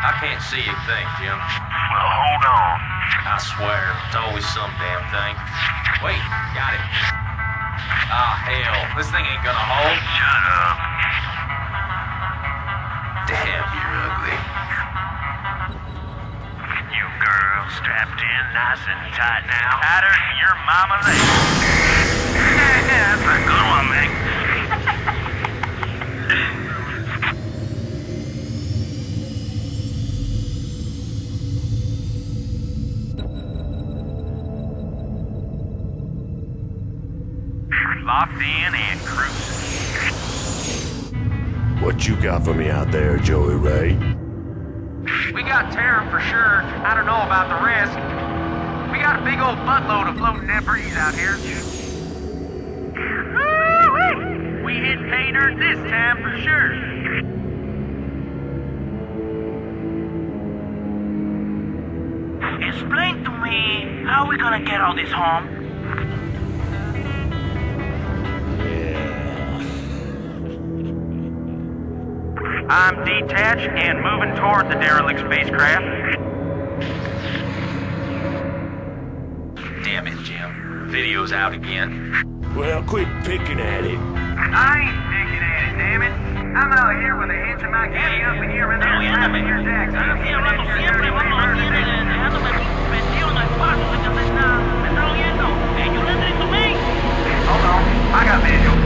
I can't see a thing, Jim. Well, hold on. I swear, it's always some damn thing. Wait, got it. Ah, hell, this thing ain't gonna hold. Shut up. Damn, you're ugly. You girls strapped in nice and tight now. Tighter than your mama leg. That's a good one, Mick. Locked in and cruising. What you got for me out there, Joey Ray? We got Terran for sure. I don't know about the rest. We got a big old buttload of floating debris out here. Woo-wee! We hit pay dirt this time for sure. Explain to me, how are we gonna get all this home? I'm detached and moving toward the derelict spacecraft. Damn it, Jim. Video's out again. Well, quit picking at it. I ain't picking at it, damn it. I'm out here with a hinge of my caddy up in here and there. Your jacks. I'm hablando siempre, vamos a dejándome metido en el espacio que me está oyendo. Hey, you listening to me? Hold on, I got visual.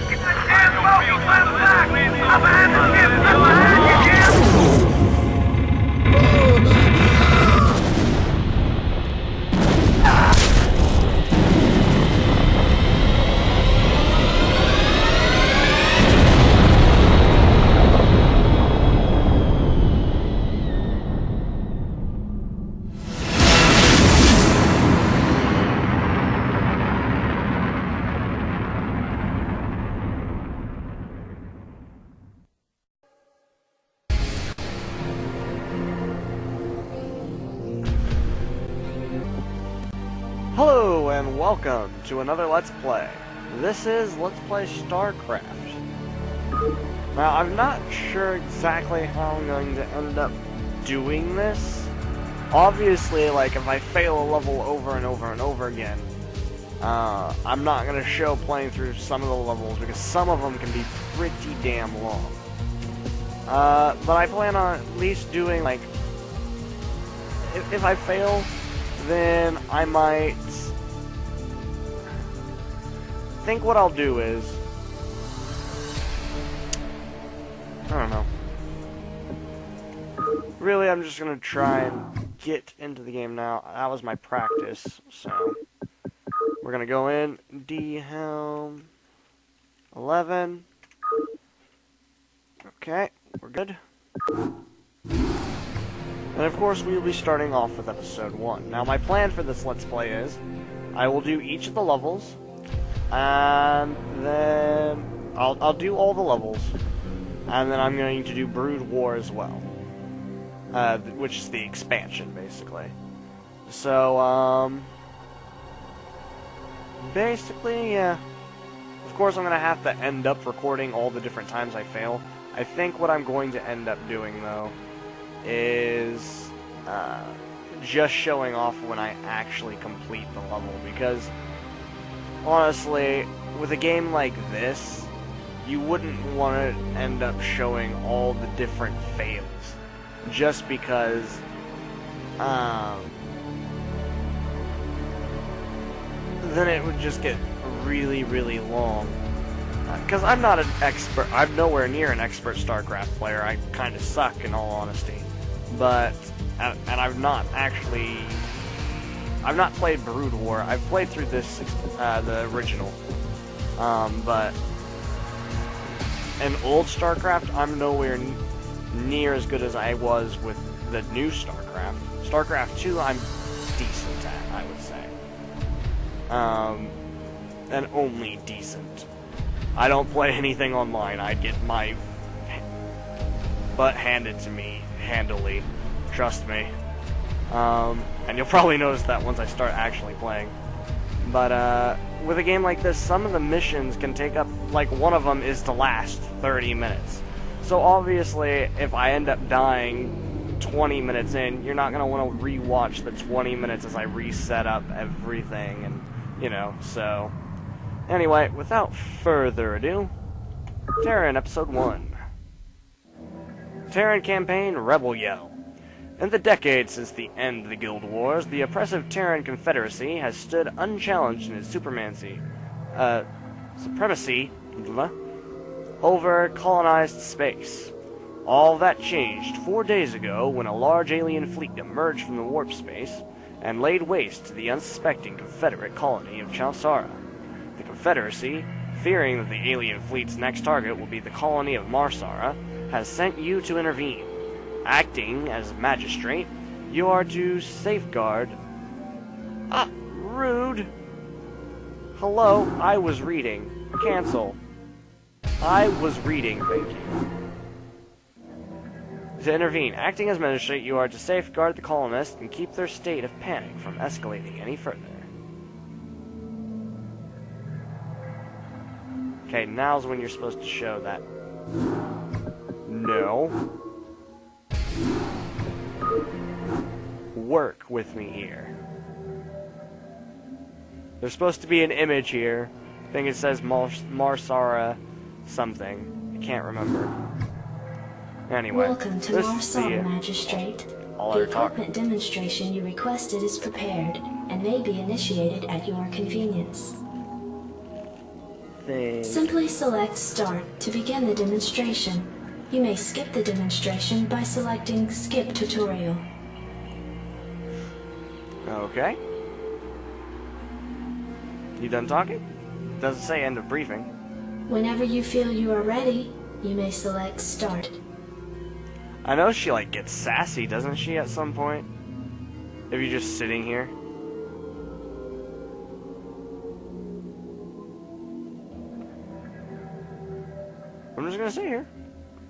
Get the damn boat, you fell back! I'm behind the ship! I'm behind you, Jim! Hello and welcome to another Let's Play. This is Let's Play Starcraft. Now, I'm not sure exactly how I'm going to end up doing this. Obviously, like, if I fail a level over and over and over again, I'm not going to show playing through some of the levels because some of them can be pretty damn long. But I plan on at least doing, like, if I fail, then I might think what I'll do is, I don't know. Really, I'm just gonna try and get into the game now. That was my practice, so we're gonna go in, D-helm 11. Okay, we're good. And of course, we will be starting off with episode 1. Now, my plan for this Let's Play is, I will do each of the levels, and then I'll do all the levels, and then I'm going to do Brood War as well, which is the expansion, basically. So, basically, yeah. Of course, I'm going to have to end up recording all the different times I fail. I think what I'm going to end up doing, though, is just showing off when I actually complete the level, because honestly, with a game like this, you wouldn't want to end up showing all the different fails, just because then it would just get really, really long. Because I'm not an expert, I'm nowhere near an expert StarCraft player. I kind of suck, in all honesty. But, and I've not played Brood War. I've played through this, the original. But in old StarCraft, I'm nowhere near as good as I was with the new StarCraft. StarCraft 2, I'm decent at, I would say. And only decent. I don't play anything online. I get my butt handed to me handily. Trust me. And you'll probably notice that once I start actually playing. But with a game like this, some of the missions can take up, like, one of them is to last 30 minutes. So obviously, if I end up dying 20 minutes in, you're not going to want to rewatch the 20 minutes as I reset up everything, and, you know, so... Anyway, without further ado, Terran Episode 1. Terran Campaign Rebel Yell. In the decades since the end of the Guild Wars, the oppressive Terran Confederacy has stood unchallenged in its supremacy over colonized space. All that changed 4 days ago when a large alien fleet emerged from the warp space and laid waste to the unsuspecting Confederate colony of Chowsara. The Confederacy, fearing that the alien fleet's next target will be the colony of Marsara, has sent you to intervene. Acting as magistrate, you are to safeguard... Ah, rude! Hello, I was reading. Cancel. I was reading, thank you. To intervene. Acting as magistrate, you are to safeguard the colonists and keep their state of panic from escalating any further. Okay, now's when you're supposed to show that. No. Work with me here. There's supposed to be an image here. I think it says Marsara something. I can't remember. Anyway, welcome to Marsara, Magistrate. The equipment demonstration you requested is prepared and may be initiated at your convenience. Simply select Start to begin the demonstration. You may skip the demonstration by selecting Skip Tutorial. Okay. You done talking? Doesn't say end of briefing. Whenever you feel you are ready, you may select Start. I know she, like, gets sassy, doesn't she, at some point? If you're just sitting here. I'm just gonna sit here.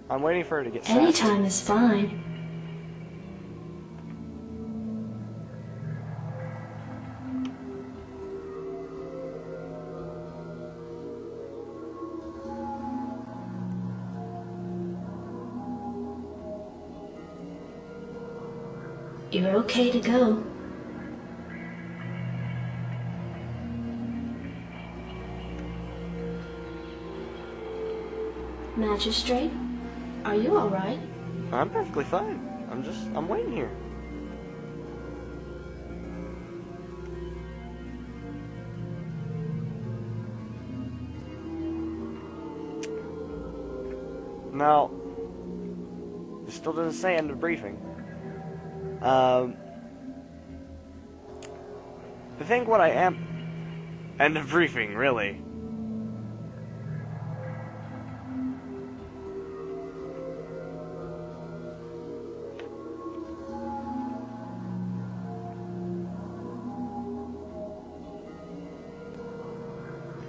I'm waiting for her to get sassy. Anytime is fine. You're okay to go. Magistrate, are you alright? I'm perfectly fine. I'm waiting here. Now, it still doesn't say end of briefing. I think what I am... End of briefing, really.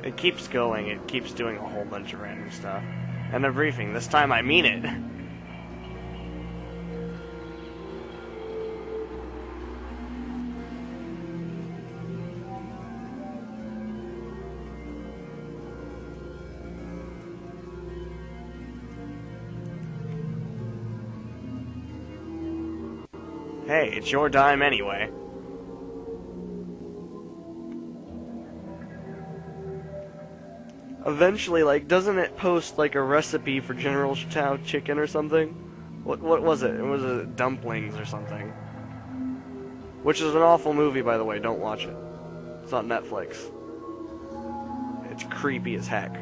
It keeps going, it keeps doing a whole bunch of random stuff. End of briefing, this time I mean it. Hey, it's your dime anyway. Eventually, like, doesn't it post, like, a recipe for General Chow chicken or something? What was it? It was dumplings or something. Which is an awful movie, by the way. Don't watch it. It's on Netflix. It's creepy as heck.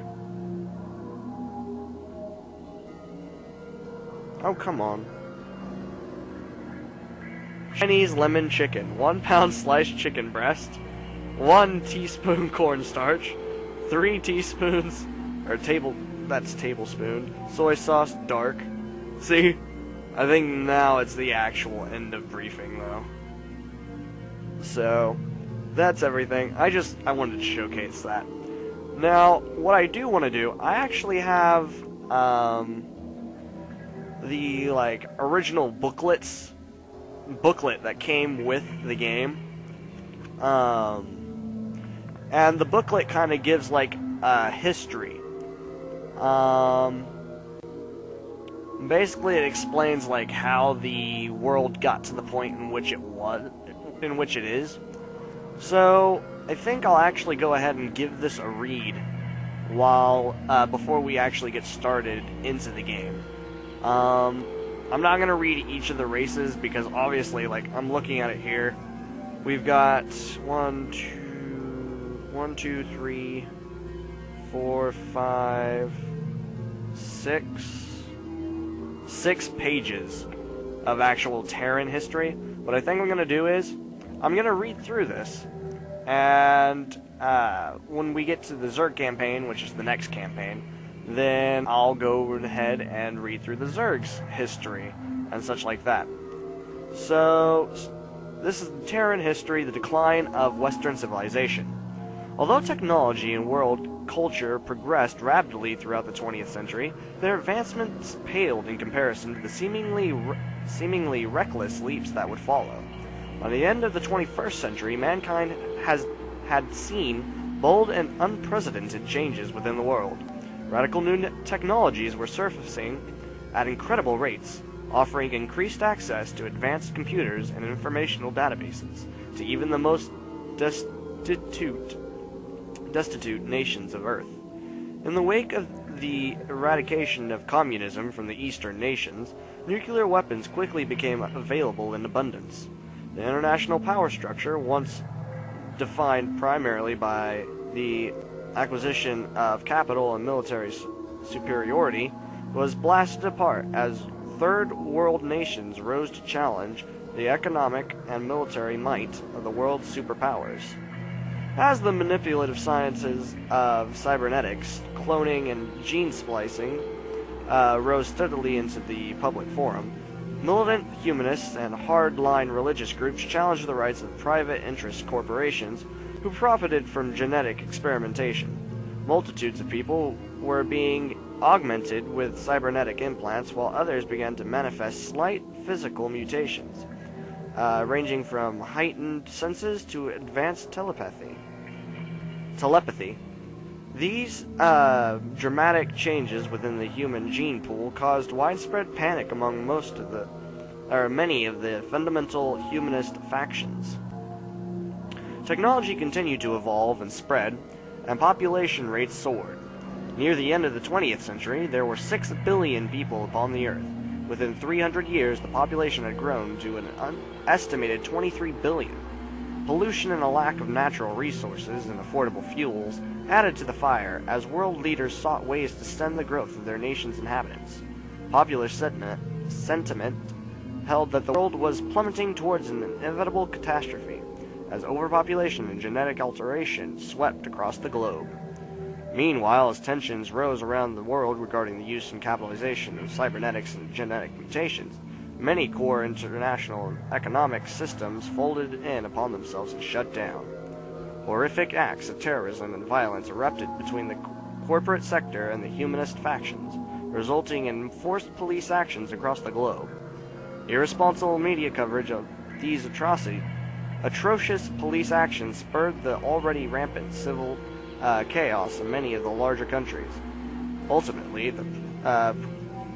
Oh, come on. Chinese lemon chicken. 1 pound sliced chicken breast. 1 teaspoon cornstarch. 3 teaspoons, or that's tablespoon, soy sauce dark. See? I think now it's the actual end of briefing, though. So, that's everything. I wanted to showcase that. Now, what I do want to do, I actually have, the, like, original booklet that came with the game. And the booklet kind of gives, like, history. Basically, it explains like how the world got to the point in which it is. So I think I'll actually go ahead and give this a read while before we actually get started into the game. I'm not gonna read each of the races because obviously, like, I'm looking at it here. We've got 1, 2, 3, 4, 5, 6 pages of actual Terran history. What I think I'm gonna do is I'm gonna read through this, and when we get to the Zerg campaign, which is the next campaign, then I'll go ahead and read through the Zerg's history and such like that. So, this is Terran history, the decline of Western civilization. Although technology and world culture progressed rapidly throughout the 20th century, their advancements paled in comparison to the seemingly reckless leaps that would follow. By the end of the 21st century, mankind had seen bold and unprecedented changes within the world. Radical new technologies were surfacing at incredible rates, offering increased access to advanced computers and informational databases to even the most destitute nations of Earth. In the wake of the eradication of communism from the Eastern nations, nuclear weapons quickly became available in abundance. The international power structure, once defined primarily by the acquisition of capital and military superiority, was blasted apart as third world nations rose to challenge the economic and military might of the world's superpowers. As the manipulative sciences of cybernetics, cloning, and gene splicing rose steadily into the public forum, militant humanists and hard-line religious groups challenged the rights of private interest corporations who profited from genetic experimentation. Multitudes of people were being augmented with cybernetic implants, while others began to manifest slight physical mutations, ranging from heightened senses to advanced telepathy. These dramatic changes within the human gene pool caused widespread panic among many of the fundamental humanist factions. Technology continued to evolve and spread, and population rates soared. Near the end of the 20th century, there were 6 billion people upon the Earth. Within 300 years, the population had grown to an estimated 23 billion. Pollution and a lack of natural resources and affordable fuels added to the fire as world leaders sought ways to stem the growth of their nation's inhabitants. Popular sentiment held that the world was plummeting towards an inevitable catastrophe, as overpopulation and genetic alteration swept across the globe. Meanwhile, as tensions rose around the world regarding the use and capitalization of cybernetics and genetic mutations, many core international economic systems folded in upon themselves and shut down. Horrific acts of terrorism and violence erupted between the corporate sector and the humanist factions, resulting in forced police actions across the globe. Irresponsible media coverage of these atrocious police actions spurred the already rampant civil chaos in many of the larger countries. Ultimately, the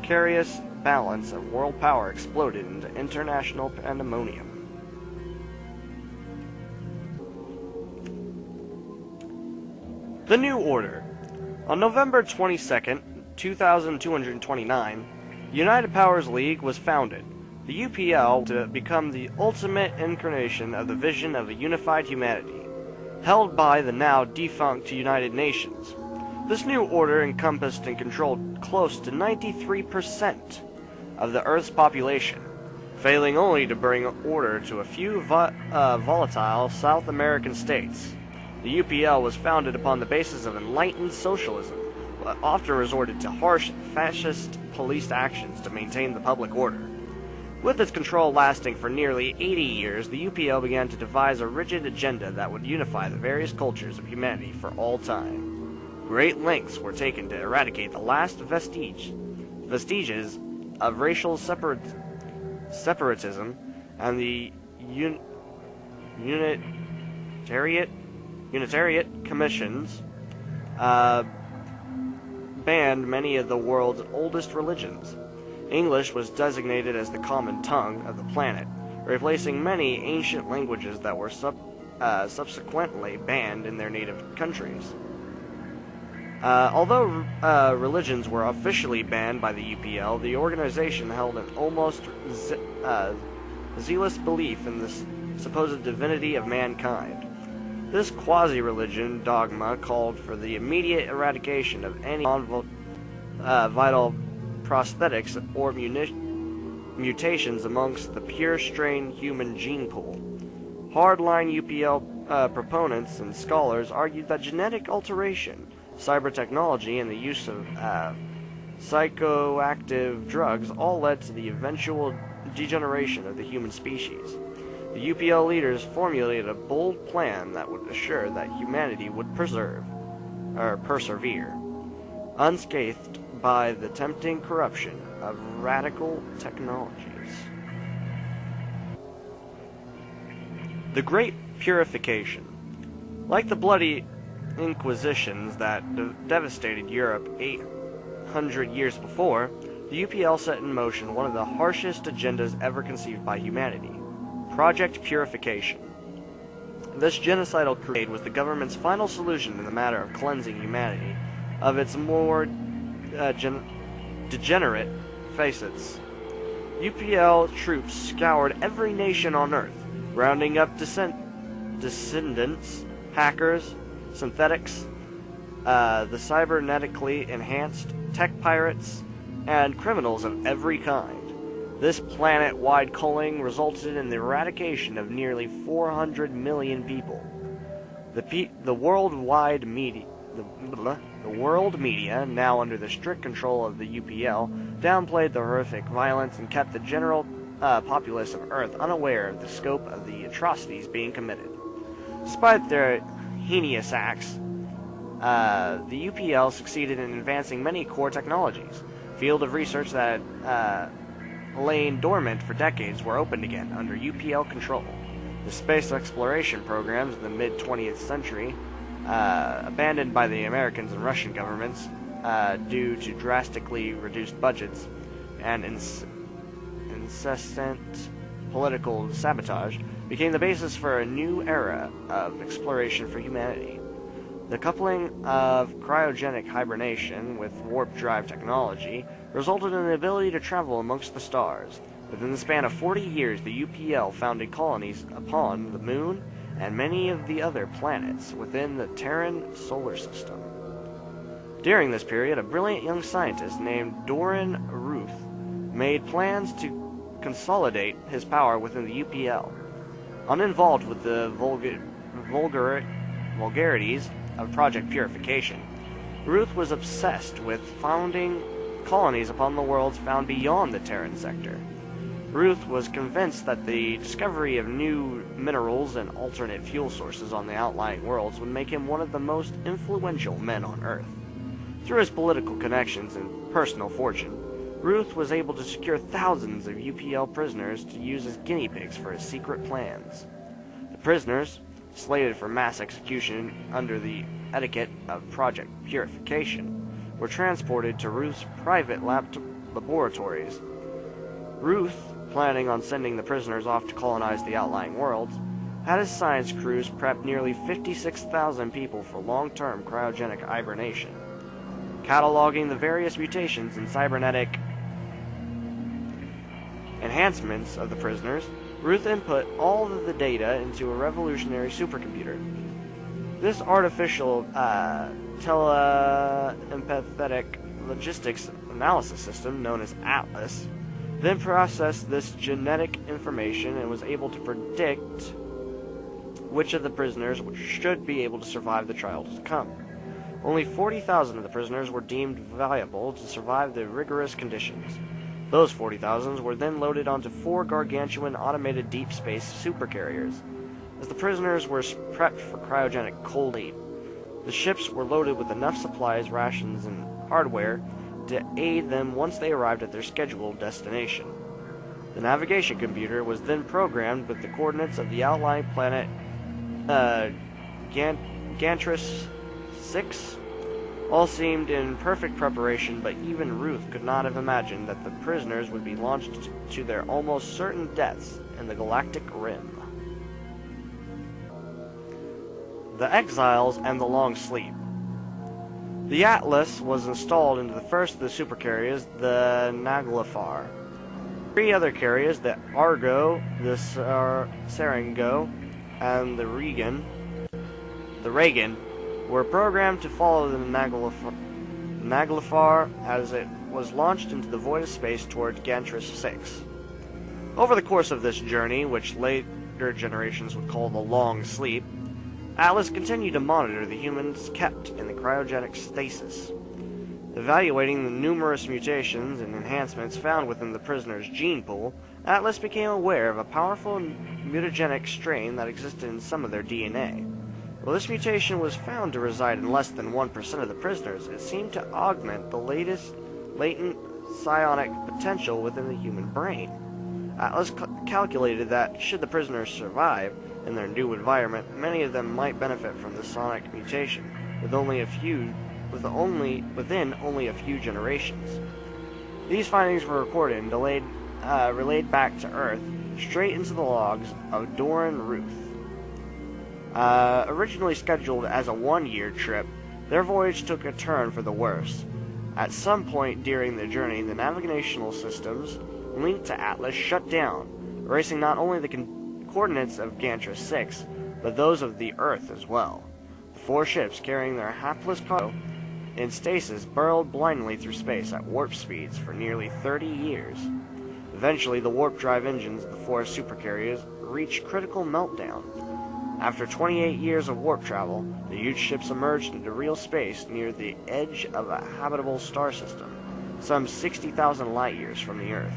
precarious balance of world power exploded into international pandemonium. The New Order. On November 22nd, 2229, the United Powers League was founded. The UPL to become the ultimate incarnation of the vision of a unified humanity, held by the now defunct United Nations. This new order encompassed and controlled close to 93% of the Earth's population, failing only to bring order to a few volatile South American states. The UPL was founded upon the basis of enlightened socialism, but often resorted to harsh fascist police actions to maintain the public order. With its control lasting for nearly 80 years, the UPL began to devise a rigid agenda that would unify the various cultures of humanity for all time. Great lengths were taken to eradicate the last vestiges of racial separatism, and the Unitarian Commissions banned many of the world's oldest religions. English was designated as the common tongue of the planet, replacing many ancient languages that were subsequently banned in their native countries. Although religions were officially banned by the UPL, the organization held an almost zealous belief in the supposed divinity of mankind. This quasi-religion dogma called for the immediate eradication of any non-vital prosthetics or mutations amongst the pure strain human gene pool. Hardline UPL proponents and scholars argued that genetic alteration, cyber technology, and the use of psychoactive drugs all led to the eventual degeneration of the human species. The UPL leaders formulated a bold plan that would assure that humanity would persevere, unscathed by the tempting corruption of radical technologies. The Great Purification. Like the bloody inquisitions that devastated Europe 800 years before, the UPL set in motion one of the harshest agendas ever conceived by humanity: Project Purification. This genocidal crusade was the government's final solution in the matter of cleansing humanity of its more degenerate facets. UPL troops scoured every nation on Earth, rounding up descendants, hackers, synthetics, the cybernetically enhanced, tech pirates, and criminals of every kind. This planet-wide culling resulted in the eradication of nearly 400 million people. The world media, now under the strict control of the UPL, downplayed the horrific violence and kept the general populace of Earth unaware of the scope of the atrocities being committed. Despite their heinous acts, the UPL succeeded in advancing many core technologies. Field of research that lain dormant for decades were opened again under UPL control. The space exploration programs of the mid-20th century, abandoned by the Americans and Russian governments due to drastically reduced budgets and incessant political sabotage, became the basis for a new era of exploration for humanity. The coupling of cryogenic hibernation with warp drive technology resulted in the ability to travel amongst the stars. Within the span of 40 years, the UPL founded colonies upon the Moon and many of the other planets within the Terran solar system. During this period, a brilliant young scientist named Doran Ruth made plans to consolidate his power within the UPL. Uninvolved with the vulgarities of Project Purification, Ruth was obsessed with founding colonies upon the worlds found beyond the Terran sector. Ruth was convinced that the discovery of new minerals and alternate fuel sources on the outlying worlds would make him one of the most influential men on Earth. Through his political connections and personal fortune, Ruth was able to secure thousands of UPL prisoners to use as guinea pigs for his secret plans. The prisoners, slated for mass execution under the etiquette of Project Purification, were transported to Ruth's private laboratories. Ruth, planning on sending the prisoners off to colonize the outlying worlds, had his science crews prep nearly 56,000 people for long-term cryogenic hibernation. Cataloging the various mutations and cybernetic enhancements of the prisoners, Ruth input all of the data into a revolutionary supercomputer. This artificial teleempathetic logistics analysis system, known as Atlas, then processed this genetic information and was able to predict which of the prisoners should be able to survive the trials to come. Only 40,000 of the prisoners were deemed viable to survive the rigorous conditions. Those 40,000 were then loaded onto 4 gargantuan automated deep space supercarriers. As the prisoners were prepped for cryogenic cold sleep, the ships were loaded with enough supplies, rations, and hardware to aid them once they arrived at their scheduled destination. The navigation computer was then programmed with the coordinates of the outlying planet Gantris 6, All seemed in perfect preparation, but even Ruth could not have imagined that the prisoners would be launched to their almost certain deaths in the galactic rim. The Exiles and the Long Sleep. The Atlas was installed into the first of the supercarriers, the Naglfar. 3 other carriers, the Argo, the Serengo, and the Reagan, were programmed to follow the Naglfar as it was launched into the void of space towards Gantris 6. Over the course of this journey, which later generations would call the Long Sleep, Atlas continued to monitor the humans kept in the cryogenic stasis. Evaluating the numerous mutations and enhancements found within the prisoners' gene pool, Atlas became aware of a powerful mutagenic strain that existed in some of their DNA. While this mutation was found to reside in less than 1% of the prisoners, it seemed to augment the latent psionic potential within the human brain. Atlas calculated that, should the prisoners survive in their new environment, many of them might benefit from the psionic mutation, within only a few generations. These findings were recorded and relayed back to Earth, straight into the logs of Doran Ruth. Originally scheduled as a 1-year trip, their voyage took a turn for the worse. At some point during the journey, the navigational systems linked to Atlas shut down, erasing not only the coordinates of Gantris 6, but those of the Earth as well. The 4 ships carrying their hapless cargo in stasis burrowed blindly through space at warp speeds for nearly 30 years. Eventually, the warp drive engines of the 4 supercarriers reached critical meltdown. After 28 years of warp travel, the huge ships emerged into real space near the edge of a habitable star system, some 60,000 light-years from the Earth.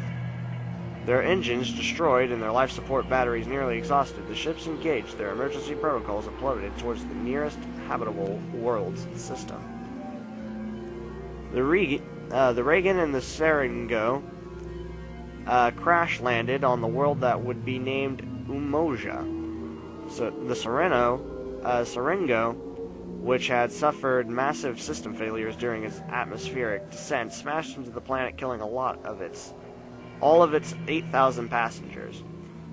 Their engines destroyed and their life support batteries nearly exhausted, the ships engaged their emergency protocols and plummeted towards the nearest habitable worlds in the system. The Reagan and the Serengo crash-landed on the world that would be named Umoja. So the Serengo, which had suffered massive system failures during its atmospheric descent, smashed into the planet, killing all of its 8,000 passengers.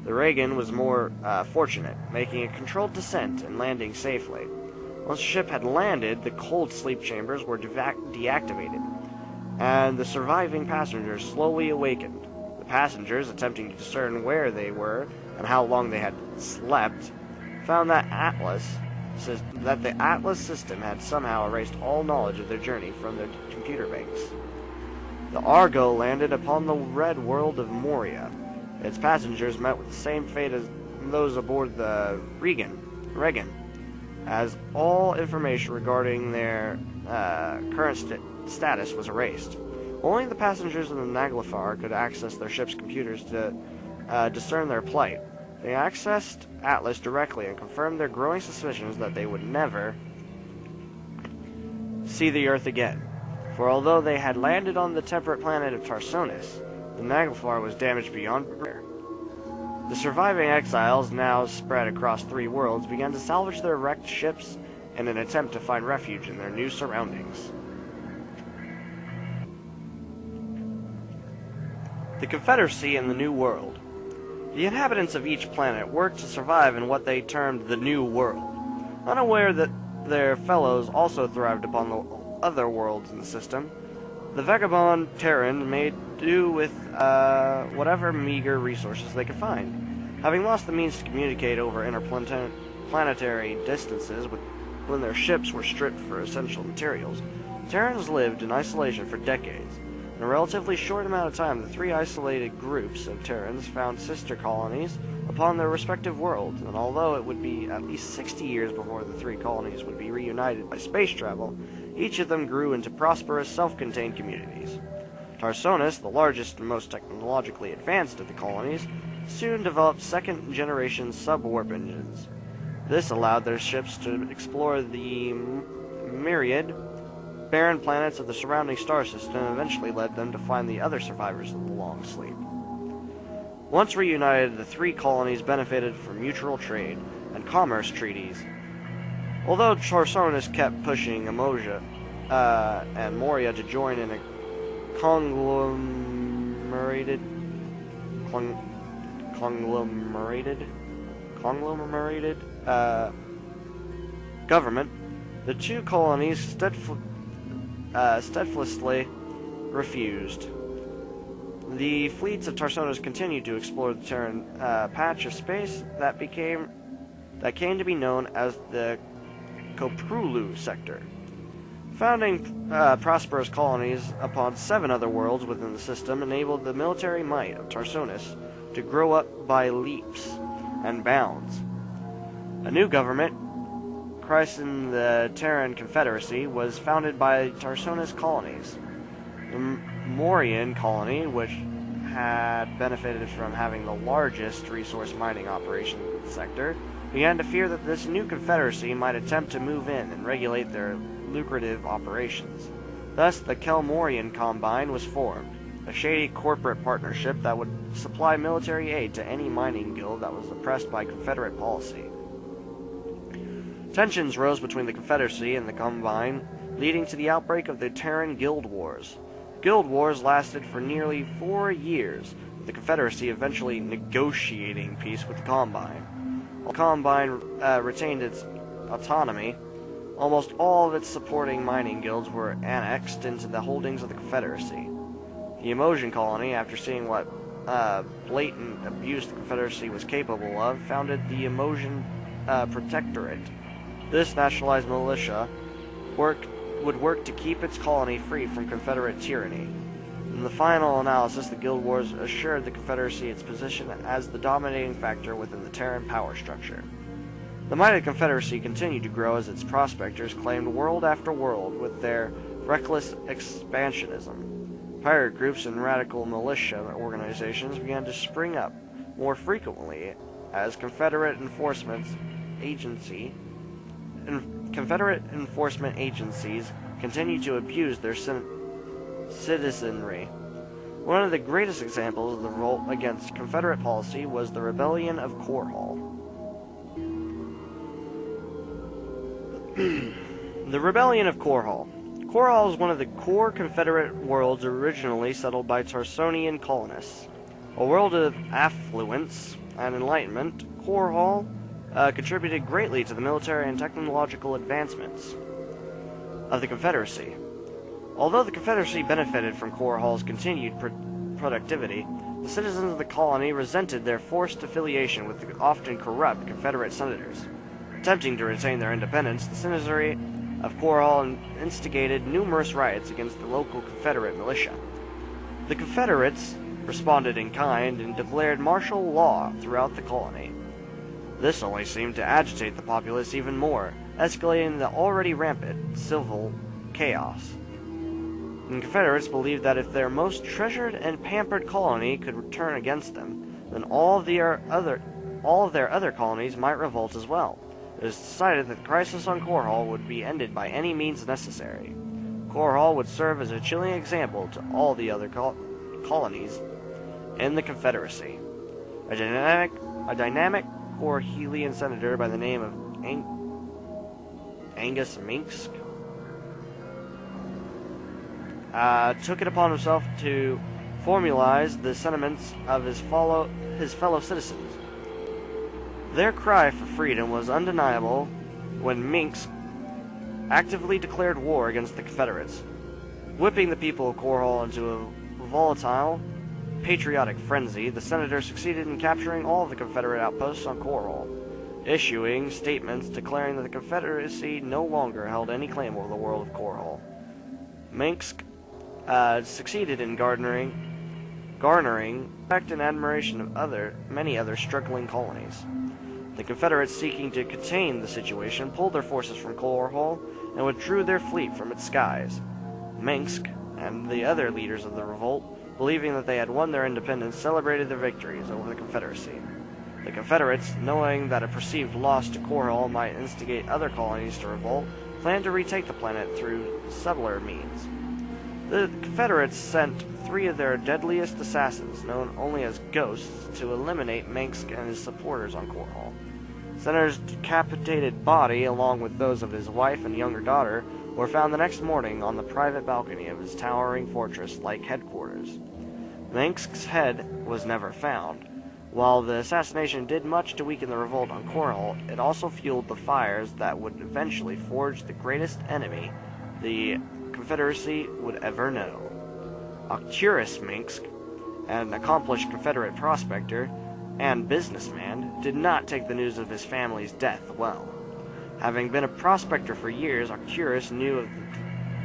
The Reagan was more fortunate, making a controlled descent and landing safely. Once the ship had landed, the cold sleep chambers were deactivated, and the surviving passengers slowly awakened. The passengers, attempting to discern where they were and how long they had slept, found that the Atlas system had somehow erased all knowledge of their journey from their computer banks. The Argo landed upon the red world of Moria. Its passengers met with the same fate as those aboard the Reagan, as all information regarding their current status was erased. Only the passengers of the Naglfar could access their ship's computers to discern their plight. They accessed Atlas directly and confirmed their growing suspicions that they would never see the Earth again. For although they had landed on the temperate planet of Tarsonis, the Naglfar was damaged beyond repair. The surviving exiles, now spread across 3 worlds, began to salvage their wrecked ships in an attempt to find refuge in their new surroundings. The Confederacy in the New World. The inhabitants of each planet worked to survive in what they termed the New World, unaware that their fellows also thrived upon the other worlds in the system. The vagabond Terran made do with whatever meager resources they could find. Having lost the means to communicate over interplanetary distances when their ships were stripped for essential materials, Terrans lived in isolation for decades. In a relatively short amount of time, the 3 isolated groups of Terrans found sister colonies upon their respective worlds, and although it would be at least 60 years before the 3 colonies would be reunited by space travel, each of them grew into prosperous, self-contained communities. Tarsonis, the largest and most technologically advanced of the colonies, soon developed second-generation sub-warp engines. This allowed their ships to explore the myriad barren planets of the surrounding star system and eventually led them to find the other survivors of the Long Sleep. Once reunited, the 3 colonies benefited from mutual trade and commerce treaties. Although Tarsonis kept pushing Umoja and Moria to join in a conglomerated government, the two colonies steadfastly refused. The fleets of Tarsonis continued to explore the Terran patch of space that came to be known as the Koprulu sector. Founding prosperous colonies upon 7 other worlds within the system enabled the military might of Tarsonis to grow up by leaps and bounds. A new government, christened the Terran Confederacy, was founded by Tarsonis colonies. The Morian colony, which had benefited from having the largest resource mining operation in the sector, began to fear that this new confederacy might attempt to move in and regulate their lucrative operations. Thus, the Kelmorian Combine was formed, a shady corporate partnership that would supply military aid to any mining guild that was oppressed by Confederate policy. Tensions rose between the Confederacy and the Combine, leading to the outbreak of the Terran Guild Wars. Guild Wars lasted for nearly 4 years, with the Confederacy eventually negotiating peace with the Combine. While the Combine retained its autonomy, almost all of its supporting mining guilds were annexed into the holdings of the Confederacy. The Emotion Colony, after seeing what blatant abuse the Confederacy was capable of, founded the Emotion Protectorate. This nationalized militia would work to keep its colony free from Confederate tyranny. In the final analysis, the Guild Wars assured the Confederacy its position as the dominating factor within the Terran power structure. The might of the Confederacy continued to grow as its prospectors claimed world after world with their reckless expansionism. Pirate groups and radical militia organizations began to spring up more frequently as Confederate enforcement agencies continued to abuse their citizenry. One of the greatest examples of the revolt against Confederate policy was the Rebellion of Korhal. The Rebellion of Korhal. Korhal is one of the core Confederate worlds originally settled by Tarsonian colonists. A world of affluence and enlightenment, Korhal contributed greatly to the military and technological advancements of the Confederacy. Although the Confederacy benefited from Korhal's continued productivity, the citizens of the colony resented their forced affiliation with the often corrupt Confederate senators. Attempting to retain their independence, the citizenry of Korhal instigated numerous riots against the local Confederate militia. The Confederates responded in kind and declared martial law throughout the colony. This only seemed to agitate the populace even more, escalating the already rampant civil chaos. The Confederates believed that if their most treasured and pampered colony could turn against them, then all of their other colonies might revolt as well. It was decided that the crisis on Korhal would be ended by any means necessary. Korhal would serve as a chilling example to all the other colonies in the Confederacy. A dynamic Korhalian senator by the name of Angus Minsk took it upon himself to formalize the sentiments of his fellow citizens. Their cry for freedom was undeniable when Minsk actively declared war against the Confederates. Whipping the people of Korhal into a volatile, patriotic frenzy, the senator succeeded in capturing all of the Confederate outposts on Korhal, issuing statements declaring that the Confederacy no longer held any claim over the world of Korhal. Minsk succeeded in garnering respect and admiration of many other struggling colonies. The Confederates, seeking to contain the situation, pulled their forces from Korhal and withdrew their fleet from its skies. Minsk and the other leaders of the revolt, believing that they had won their independence, celebrated their victories over the Confederacy. The Confederates, knowing that a perceived loss to Korhal might instigate other colonies to revolt, planned to retake the planet through subtler means. The Confederates sent 3 of their deadliest assassins, known only as Ghosts, to eliminate Minsk and his supporters on Korhal. Senator's decapitated body, along with those of his wife and younger daughter, were found the next morning on the private balcony of his towering fortress-like headquarters. Minsk's head was never found. While the assassination did much to weaken the revolt on Coral, it also fueled the fires that would eventually forge the greatest enemy the Confederacy would ever know. Arcturus Minsk, an accomplished Confederate prospector and businessman, did not take the news of his family's death well. Having been a prospector for years, Arcturus knew of the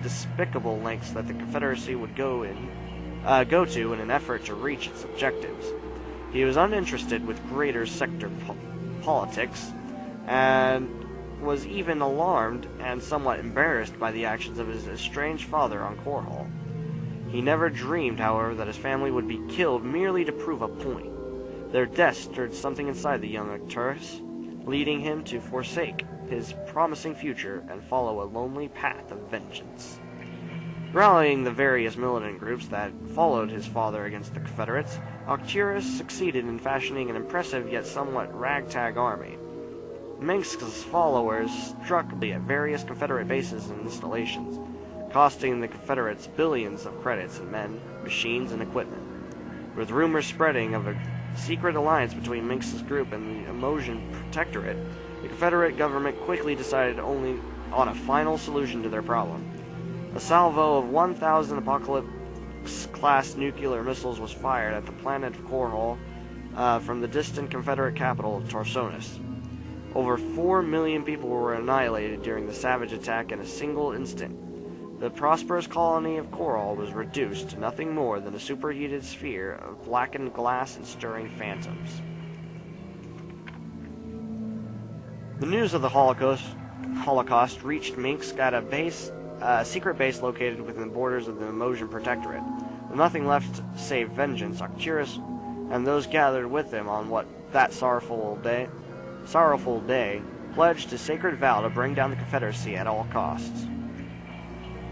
despicable lengths that the Confederacy would go to in an effort to reach its objectives. He was uninterested with greater sector politics, and was even alarmed and somewhat embarrassed by the actions of his estranged father on Coral. He never dreamed, however, that his family would be killed merely to prove a point. Their death stirred something inside the young Arcturus, leading him to forsake his promising future and follow a lonely path of vengeance. Rallying the various militant groups that followed his father against the Confederates, Arcturus succeeded in fashioning an impressive yet somewhat ragtag army. Minsk's followers struck at various Confederate bases and installations, costing the Confederates billions of credits in men, machines, and equipment. With rumors spreading of a secret alliance between Minsk's group and the Emotion Protectorate, the Confederate government quickly decided only on a final solution to their problem. A salvo of 1,000 Apocalypse-class nuclear missiles was fired at the planet of Coral from the distant Confederate capital of Tarsonis. Over 4 million people were annihilated during the savage attack in a single instant. The prosperous colony of Coral was reduced to nothing more than a superheated sphere of blackened glass and stirring phantoms. The news of the Holocaust reached Minsk at a secret base located within the borders of the Emotion Protectorate. With nothing left save vengeance, Arcturus and those gathered with him on that sorrowful day pledged a sacred vow to bring down the Confederacy at all costs.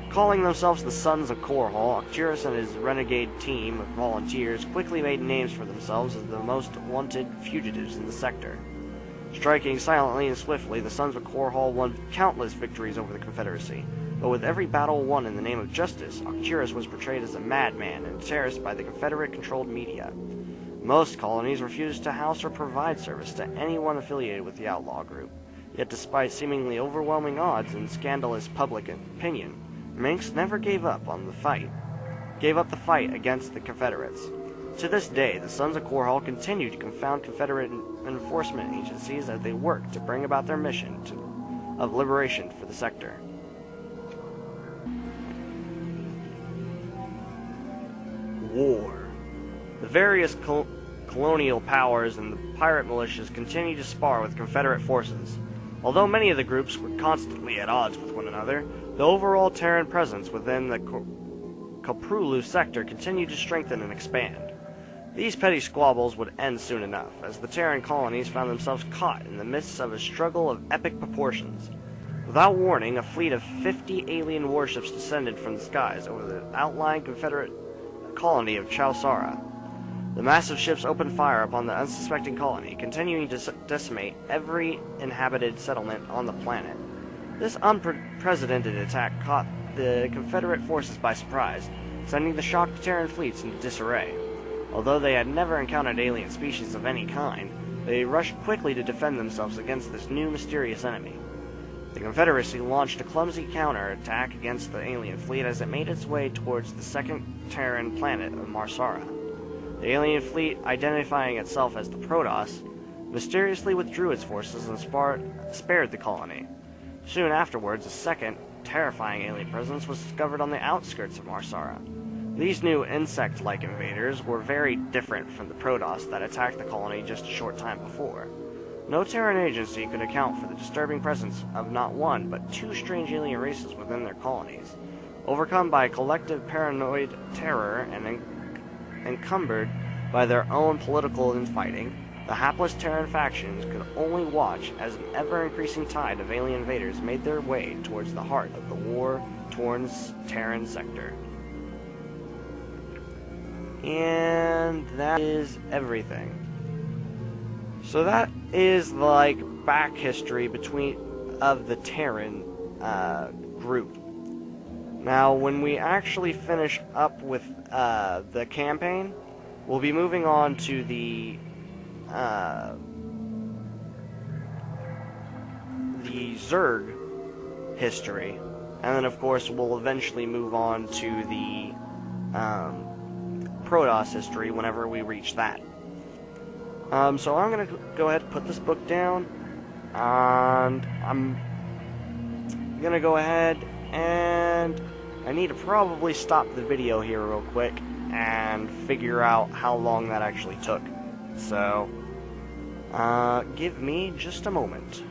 Calling themselves the Sons of Coral, Arcturus and his renegade team of volunteers quickly made names for themselves as the most wanted fugitives in the sector. Striking silently and swiftly, the Sons of Coral won countless victories over the Confederacy. But with every battle won in the name of justice, Arcturus was portrayed as a madman and a terrorist by the Confederate-controlled media. Most colonies refused to house or provide service to anyone affiliated with the outlaw group. Yet despite seemingly overwhelming odds and scandalous public opinion, Minsk never gave up the fight against the Confederates. To this day, the Sons of Coral continue to confound Confederate enforcement agencies as they work to bring about their mission of liberation for the sector. War. The various colonial powers and the pirate militias continue to spar with Confederate forces. Although many of the groups were constantly at odds with one another, the overall Terran presence within the Koprulu sector continued to strengthen and expand. These petty squabbles would end soon enough, as the Terran colonies found themselves caught in the midst of a struggle of epic proportions. Without warning, a fleet of 50 alien warships descended from the skies over the outlying Confederate colony of Chowsara. The massive ships opened fire upon the unsuspecting colony, continuing to decimate every inhabited settlement on the planet. This unprecedented attack caught the Confederate forces by surprise, sending the shocked Terran fleets into disarray. Although they had never encountered alien species of any kind, they rushed quickly to defend themselves against this new mysterious enemy. The Confederacy launched a clumsy counterattack against the alien fleet as it made its way towards the second Terran planet of Marsara. The alien fleet, identifying itself as the Protoss, mysteriously withdrew its forces and spared the colony. Soon afterwards, a second, terrifying alien presence was discovered on the outskirts of Marsara. These new insect-like invaders were very different from the Protoss that attacked the colony just a short time before. No Terran agency could account for the disturbing presence of not one, but two strange alien races within their colonies. Overcome by collective paranoid terror and encumbered by their own political infighting, the hapless Terran factions could only watch as an ever-increasing tide of alien invaders made their way towards the heart of the war-torn Terran sector. And that is everything. So that is like back history of the Terran group Now, when we actually finish up with the campaign, we'll be moving on to the Zerg history, and then of course we'll eventually move on to the Protoss history whenever we reach that. So I'm going to go ahead and put this book down, and I'm going to go ahead and I need to probably stop the video here real quick and figure out how long that actually took. So, give me just a moment.